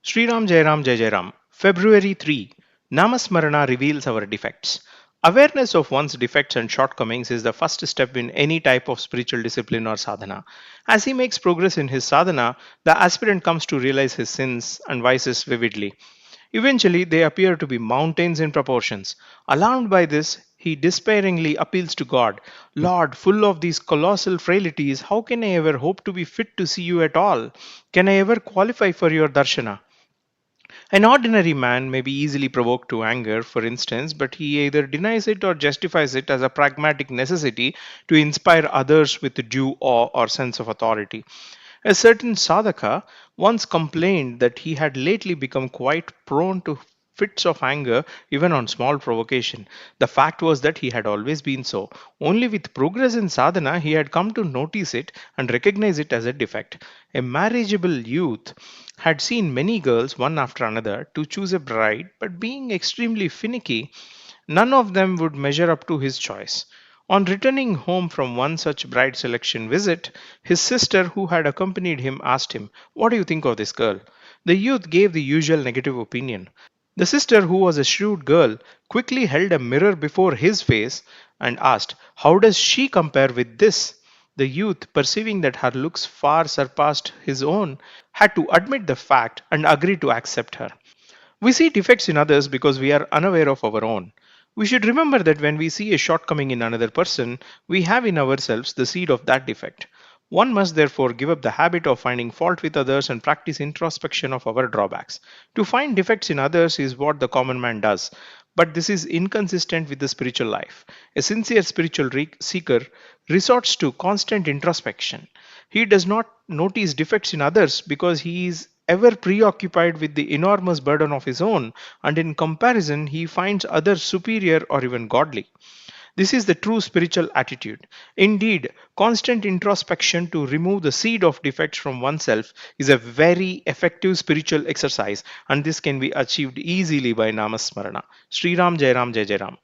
Sriram Jayaram Jayaram. February 3. Namasmarana reveals our defects. Awareness of one's defects and shortcomings is the first step in any type of spiritual discipline or sadhana. As he makes progress in his sadhana, the aspirant comes to realize his sins and vices vividly. Eventually, they appear to be mountains in proportions. Alarmed by this, he despairingly appeals to God: Lord, full of these colossal frailties, how can I ever hope to be fit to see you at all? Can I ever qualify for your Darshana? An ordinary man may be easily provoked to anger, for instance, but he either denies it or justifies it as a pragmatic necessity to inspire others with due awe or sense of authority. A certain sadhaka once complained that he had lately become quite prone to fits of anger even on small provocation. The fact was that he had always been so. Only with progress in sadhana he had come to notice it and recognize it as a defect. A marriageable youth had seen many girls one after another to choose a bride, but being extremely finicky, none of them would measure up to his choice. On returning home from one such bride selection visit, his sister, who had accompanied him, asked him, "What do you think of this girl?" The youth gave the usual negative opinion. The sister, who was a shrewd girl, quickly held a mirror before his face and asked, "How does she compare with this?" The youth, perceiving that her looks far surpassed his own, had to admit the fact and agree to accept her. We see defects in others because we are unaware of our own. We should remember that when we see a shortcoming in another person, we have in ourselves the seed of that defect. One must therefore give up the habit of finding fault with others and practice introspection of our drawbacks. To find defects in others is what the common man does, but this is inconsistent with the spiritual life. A sincere spiritual seeker resorts to constant introspection. He does not notice defects in others because he is ever preoccupied with the enormous burden of his own, and in comparison, he finds others superior or even godly. This is the true spiritual attitude. Indeed, constant introspection to remove the seed of defects from oneself is a very effective spiritual exercise, and this can be achieved easily by Namasmarana. Sriram Jayaram Jayaram.